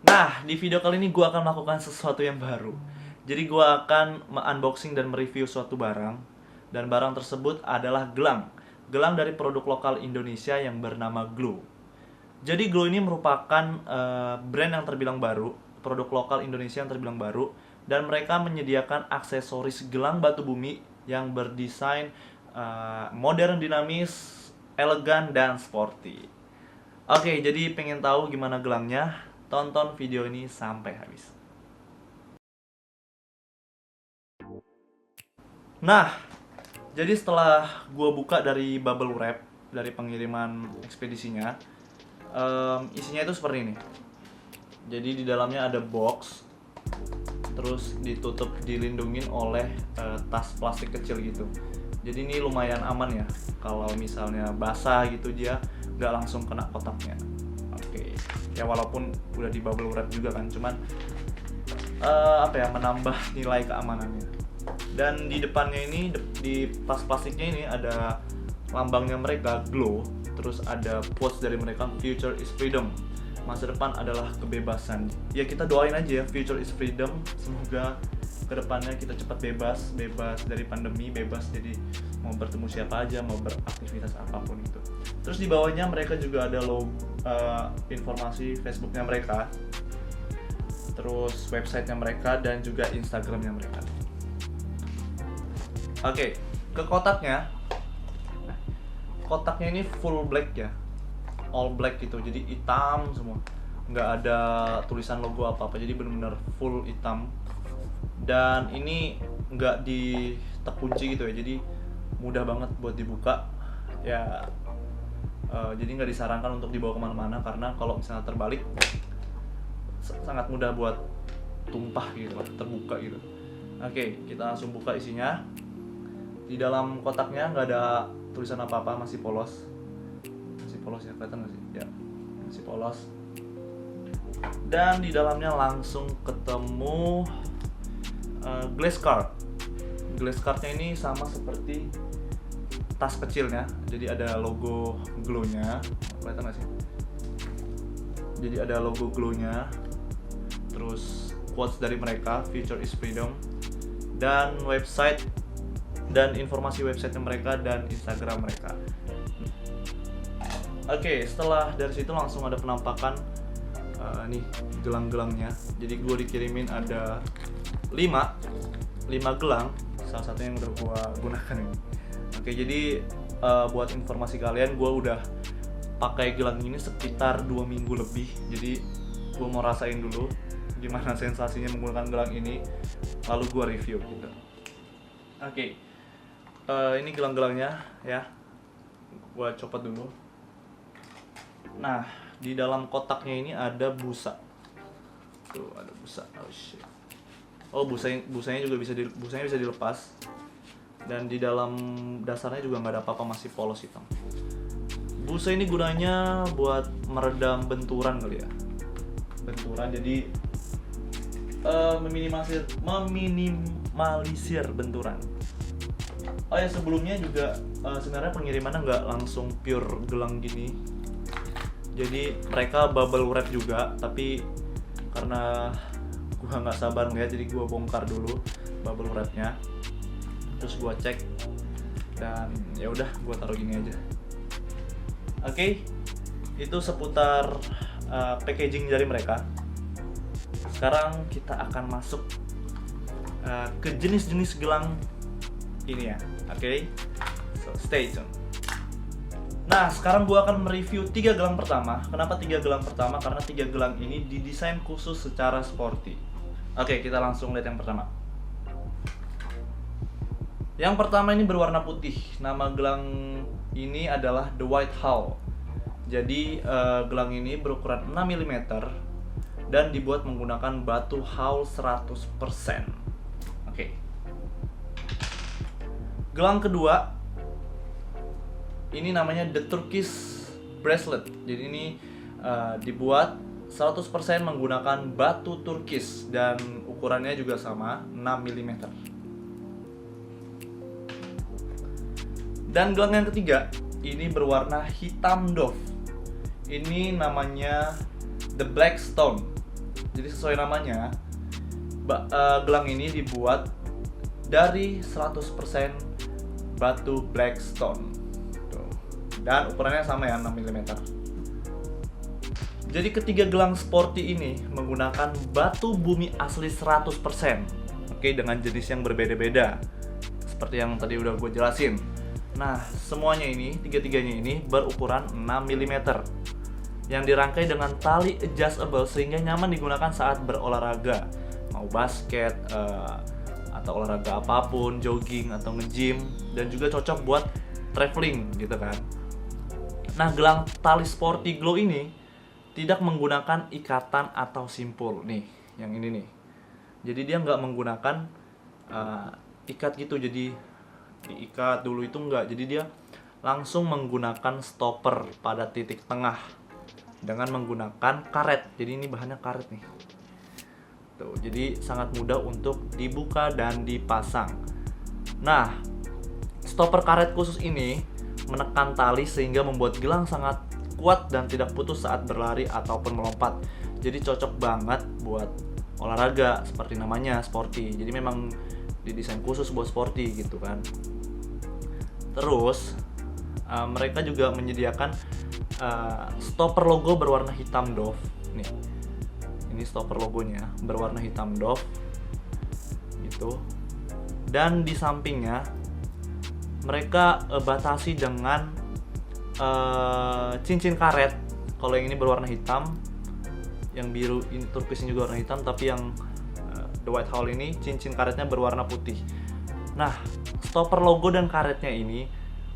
Nah, di video kali ini gue akan melakukan sesuatu yang baru. Jadi gue akan unboxing dan mereview suatu barang. Dan barang tersebut adalah gelang. Gelang dari produk lokal Indonesia yang bernama Glow. Jadi Glow ini merupakan brand yang terbilang baru, produk lokal Indonesia yang terbilang baru, dan mereka menyediakan aksesoris gelang batu bumi yang berdesain modern, dinamis, elegan, dan sporty. Oke, jadi pengen tahu gimana gelangnya? Tonton video ini sampai habis. Nah, jadi setelah gue buka dari bubble wrap, dari pengiriman ekspedisinya, isinya itu seperti ini. Jadi di dalamnya ada box, terus ditutup, dilindungin oleh tas plastik kecil gitu. Jadi ini lumayan aman ya, kalau misalnya basah gitu dia nggak langsung kena kotaknya. Oke, ya walaupun udah di bubble wrap juga kan, cuman menambah nilai keamanannya. Dan di depannya ini, di tas plastiknya ini ada lambangnya mereka, Glow. Terus ada quotes dari mereka, Future is Freedom. Masa depan adalah kebebasan. Ya kita doain aja ya, Future is Freedom. Semoga kedepannya kita cepat bebas dari pandemi, bebas jadi mau bertemu siapa aja, mau beraktivitas apapun itu. Terus di bawahnya mereka juga ada informasi Facebooknya mereka, terus websitenya mereka, dan juga Instagramnya mereka. Oke, ke kotaknya. Kotaknya ini full black ya, all black gitu, jadi hitam semua, nggak ada tulisan logo apa-apa, jadi benar-benar full hitam. Dan ini nggak terkunci gitu ya, jadi mudah banget buat dibuka ya. Jadi nggak disarankan untuk dibawa kemana-mana, karena kalau misalnya terbalik sangat mudah buat tumpah gitu, terbuka gitu. Oke, kita langsung buka isinya. Di dalam kotaknya nggak ada tulisan apa-apa, masih polos ya, kelihatan nggak sih? Ya, masih polos. Dan di dalamnya langsung ketemu glass card. Glass cardnya ini sama seperti tas kecilnya, jadi ada logo Glow-nya, kelihatan nggak sih? Jadi ada logo Glow-nya, terus quotes dari mereka, Future is Freedom, dan website dan informasi website mereka dan Instagram mereka. Oke, setelah dari situ langsung ada penampakan nih gelang-gelangnya. Jadi gue dikirimin ada 5 gelang, salah satunya yang udah gue gunakan ini. Oke, jadi buat informasi kalian, gue udah pakai gelang ini sekitar 2 minggu lebih. Jadi gue mau rasain dulu gimana sensasinya menggunakan gelang ini, lalu gue review gitu. Oke, ini gelang-gelangnya ya, gue copot dulu. Nah, di dalam kotaknya ini ada busa. Tuh, ada busa. Oh shit. Oh, busanya juga busanya bisa dilepas. Dan di dalam dasarnya juga nggak ada apa-apa, masih polos hitam. Busa ini gunanya buat meredam benturan kali ya. Benturan, jadi meminimalisir benturan. Oh ya, sebelumnya juga sebenarnya pengirimannya nggak langsung pure gelang gini. Jadi mereka bubble wrap juga, tapi karena gua nggak sabar ngeliat, jadi gua bongkar dulu bubble wrapnya, terus gua cek, dan ya udah gua taruh gini aja. Oke, itu seputar packaging dari mereka. Sekarang kita akan masuk ke jenis-jenis gelang ini ya. Oke, so stay tune. Nah, sekarang gue akan mereview 3 gelang pertama. Kenapa 3 gelang pertama? Karena 3 gelang ini didesain khusus secara sporty. Oke, kita langsung lihat yang pertama. Yang pertama ini berwarna putih. Nama gelang ini adalah The White Owl. Jadi gelang ini berukuran 6 mm dan dibuat menggunakan batu Owl 100%. Oke. Gelang kedua ini namanya The Turkish Bracelet. Jadi ini dibuat 100% menggunakan batu turkis dan ukurannya juga sama, 6 mm. Dan gelang yang ketiga ini berwarna hitam doff. Ini namanya The Black Stone. Jadi sesuai namanya, gelang ini dibuat dari 100% batu Blackstone. Tuh. Dan ukurannya sama ya, 6 mm. Jadi ketiga gelang sporty ini menggunakan batu bumi asli 100%. Oke, dengan jenis yang berbeda-beda. Seperti yang tadi udah gue jelasin. Nah, semuanya ini, tiga-tiganya ini berukuran 6 mm. Yang dirangkai dengan tali adjustable sehingga nyaman digunakan saat berolahraga. Mau basket, atau olahraga apapun, jogging atau nge-gym, dan juga cocok buat traveling gitu kan. Nah, gelang tali sporty glow ini tidak menggunakan ikatan atau simpul nih, yang ini nih. Jadi dia nggak menggunakan ikat gitu, jadi diikat dulu itu enggak. Jadi dia langsung menggunakan stopper pada titik tengah dengan menggunakan karet. Jadi ini bahannya karet nih. Tuh, jadi sangat mudah untuk dibuka dan dipasang. Nah, stopper karet khusus ini menekan tali sehingga membuat gelang sangat kuat dan tidak putus saat berlari ataupun melompat. Jadi cocok banget buat olahraga, seperti namanya sporty. Jadi memang didesain khusus buat sporty gitu kan. Terus mereka juga menyediakan stopper logo berwarna hitam doff. Nih, ini stopper logonya berwarna hitam doff gitu. Dan di sampingnya mereka batasi dengan cincin karet. Kalau yang ini berwarna hitam, yang biru ini turquoise juga warna hitam, tapi yang the white hole ini cincin karetnya berwarna putih. Nah, stopper logo dan karetnya ini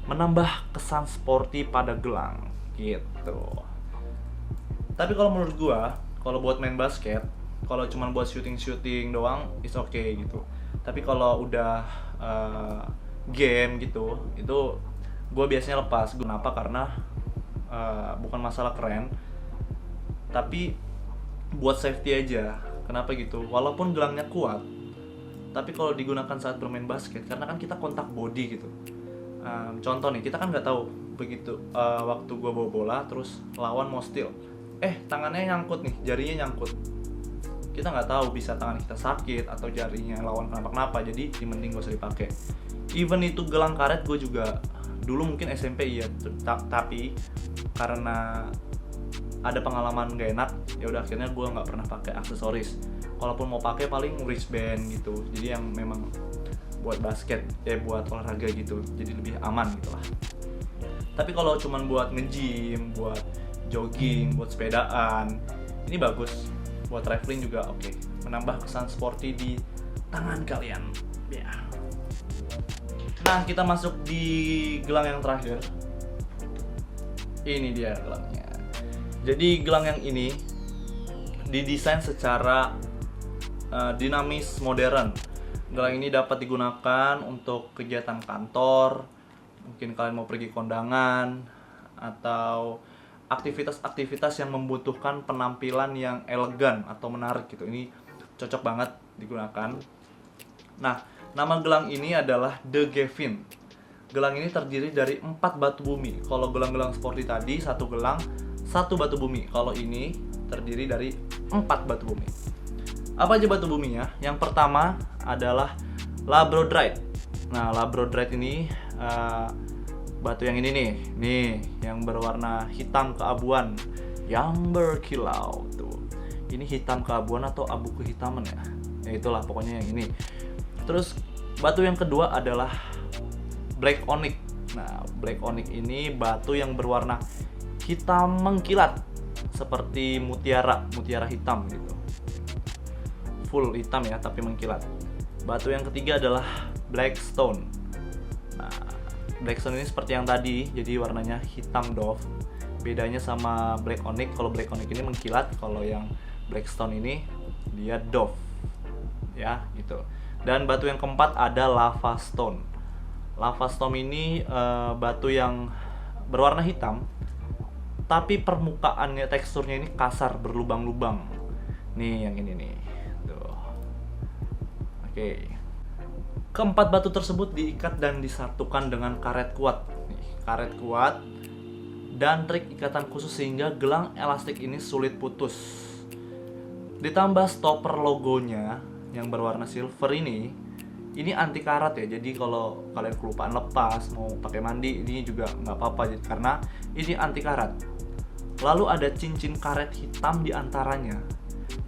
menambah kesan sporty pada gelang gitu. Tapi kalau menurut gua, kalau buat main basket, kalau cuma buat shooting doang, it's okay gitu. Tapi kalau udah game gitu, itu gue biasanya lepas. Kenapa? Karena bukan masalah keren, tapi buat safety aja. Kenapa gitu? Walaupun gelangnya kuat, tapi kalau digunakan saat bermain basket, karena kan kita kontak body gitu. Contoh nih, kita kan nggak tahu begitu waktu gue bawa bola, terus lawan mau steal, tangannya nyangkut nih, jarinya nyangkut. Kita nggak tahu, bisa tangan kita sakit atau jarinya lawan kenapa-kenapa. Jadi mending gak usah dipakai. Even itu gelang karet, gue juga dulu mungkin SMP iya, tapi karena ada pengalaman gak enak, ya udah akhirnya gue nggak pernah pakai aksesoris. Kalaupun mau pakai paling wristband gitu. Jadi yang memang buat basket, buat olahraga gitu. Jadi lebih aman gitu lah. Tapi kalau cuman buat nge-gym, buat jogging, buat sepedaan, ini bagus. Buat traveling juga oke. Menambah kesan sporty di tangan kalian. Ya. Nah, kita masuk di gelang yang terakhir. Ini dia gelangnya. Jadi gelang yang ini didesain secara dinamis modern. Gelang ini dapat digunakan untuk kegiatan kantor, mungkin kalian mau pergi kondangan, atau aktivitas-aktivitas yang membutuhkan penampilan yang elegan atau menarik gitu. Ini cocok banget digunakan. Nah, nama gelang ini adalah The Gavin. Gelang ini terdiri dari 4 batu bumi. Kalau gelang-gelang sporty tadi, 1 gelang, 1 batu bumi. Kalau ini terdiri dari 4 batu bumi. Apa aja batu buminya? Yang pertama adalah labradorite. Nah, labradorite ini batu yang ini nih, yang berwarna hitam keabuan, yang berkilau tuh. Ini hitam keabuan atau abu kehitaman ya? Ya itulah pokoknya yang ini. Terus batu yang kedua adalah black onyx. Nah, black onyx ini batu yang berwarna hitam mengkilat seperti mutiara hitam gitu. Full hitam ya, tapi mengkilat. Batu yang ketiga adalah blackstone. Nah, blackstone ini seperti yang tadi, jadi warnanya hitam doff. Bedanya sama black onyx, kalau black onyx ini mengkilat, kalau yang blackstone ini dia doff. Ya, gitu. Dan batu yang keempat ada lava stone. Lava stone ini batu yang berwarna hitam, tapi permukaannya, teksturnya ini kasar, berlubang-lubang. Nih yang ini nih. Tuh. Oke. Keempat batu tersebut diikat dan disatukan dengan karet kuat. Nih, karet kuat dan trik ikatan khusus sehingga gelang elastik ini sulit putus. Ditambah stopper logonya yang berwarna silver ini anti karat ya. Jadi kalau kalian kelupaan lepas mau pakai mandi, ini juga nggak apa-apa karena ini anti karat. Lalu ada cincin karet hitam di antaranya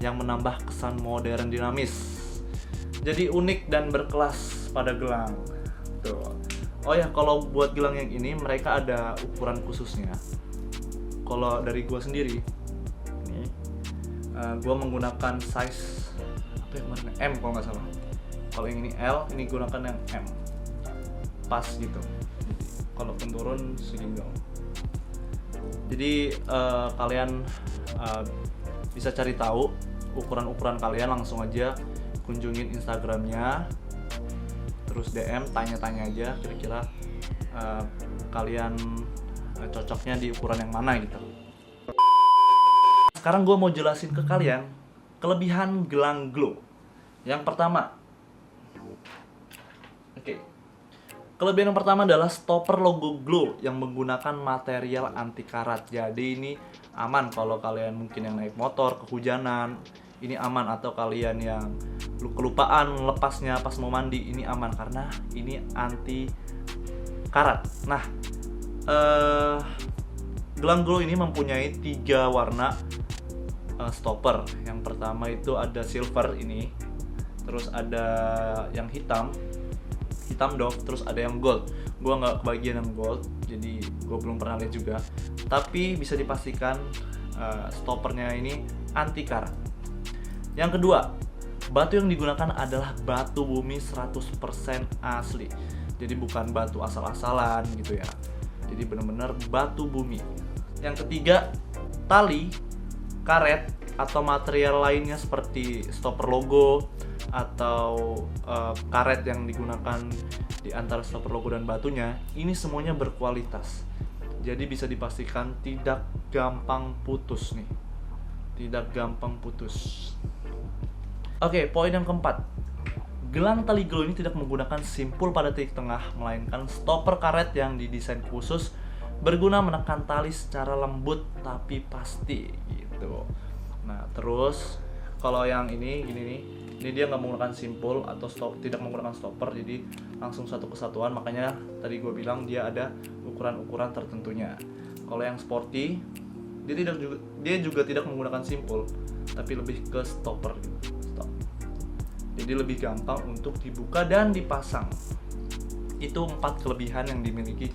yang menambah kesan modern dinamis. Jadi unik dan berkelas pada gelang. Tuh. Oh ya, kalau buat gelang yang ini mereka ada ukuran khususnya. Kalau dari gua sendiri, ini gua menggunakan size apa yang kemarin? M kalau nggak salah. Kalau yang ini L, ini gunakan yang M. Pas gitu. Kalaupun turun segini dong. Jadi kalian bisa cari tahu ukuran-ukuran kalian, langsung aja kunjungin Instagramnya, terus DM, tanya-tanya aja kira-kira kalian cocoknya di ukuran yang mana gitu. Sekarang gue mau jelasin ke kalian kelebihan gelang glow. Yang pertama, kelebihan yang pertama adalah stopper logo glow yang menggunakan material anti karat. Jadi ini aman kalau kalian mungkin yang naik motor kehujanan, ini aman. Atau kalian yang kelupaan lepasnya pas mau mandi, ini aman karena ini anti karat. Nah, gelang glow ini mempunyai 3 warna stopper. Yang pertama itu ada silver ini, terus ada yang hitam doff, terus ada yang gold. Gua nggak kebagian yang gold, jadi gua belum pernah lihat juga. Tapi bisa dipastikan stoppernya ini anti karat. Yang kedua, batu yang digunakan adalah batu bumi 100% asli. Jadi bukan batu asal-asalan gitu ya. Jadi benar-benar batu bumi. Yang ketiga, tali, karet, atau material lainnya seperti stopper logo atau karet yang digunakan di antara stopper logo dan batunya, ini semuanya berkualitas. Jadi bisa dipastikan tidak gampang putus nih. Tidak gampang putus. Oke, poin yang keempat. Gelang tali glow ini tidak menggunakan simpul pada titik tengah, melainkan stopper karet yang didesain khusus berguna menekan tali secara lembut tapi pasti gitu. Nah, terus kalau yang ini gini nih, ini dia nggak menggunakan simpul atau tidak menggunakan stopper, jadi langsung satu kesatuan. Makanya tadi gue bilang dia ada ukuran-ukuran tertentunya. Kalau yang sporty, dia juga tidak menggunakan simpul, tapi lebih ke stopper gitu. Jadi lebih gampang untuk dibuka dan dipasang. Itu 4 kelebihan yang dimiliki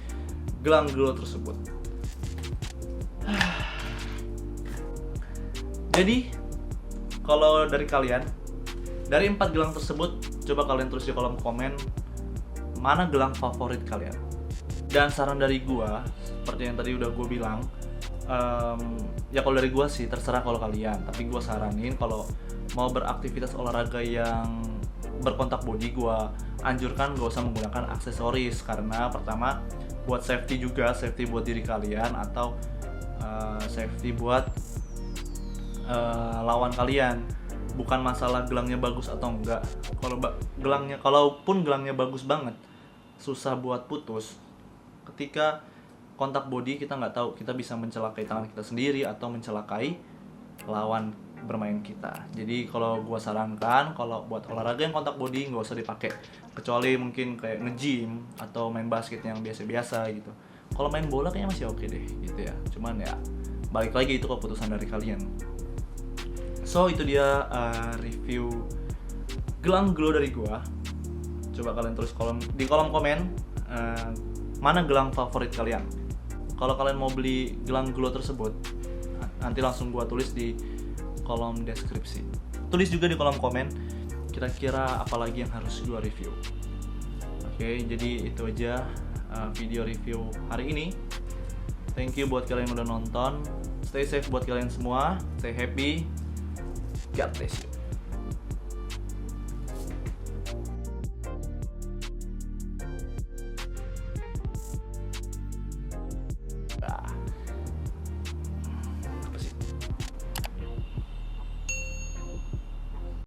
gelang glow tersebut. Jadi kalau dari kalian, dari 4 gelang tersebut, coba kalian tulis di kolom komen mana gelang favorit kalian. Dan saran dari gua, seperti yang tadi udah gua bilang, ya kalau dari gua sih terserah kalau kalian, tapi gua saranin kalau mau beraktivitas olahraga yang berkontak body, gua anjurkan gak usah menggunakan aksesoris. Karena pertama, buat safety juga, safety buat diri kalian atau safety buat lawan kalian. Bukan masalah gelangnya bagus atau enggak. Kalaupun gelangnya bagus banget, susah buat putus. Ketika kontak body, kita nggak tahu, kita bisa mencelakai tangan kita sendiri atau mencelakai lawan bermain kita. Jadi kalau gua sarankan, kalau buat olahraga yang kontak body nggak usah dipakai, kecuali mungkin kayak nge-gym atau main basket yang biasa-biasa gitu. Kalau main bola kayaknya masih oke deh gitu ya. Cuman ya balik lagi itu keputusan dari kalian. So itu dia review gelang glow dari gua. Coba kalian tulis di kolom komen mana gelang favorit kalian. Kalau kalian mau beli gelang glow tersebut, nanti langsung gua tulis di kolom deskripsi. Tulis juga di kolom komen kira-kira apa lagi yang harus gua review. Oke, jadi itu aja video review hari ini. Thank you buat kalian yang udah nonton. Stay safe buat kalian semua. Stay happy. God bless you.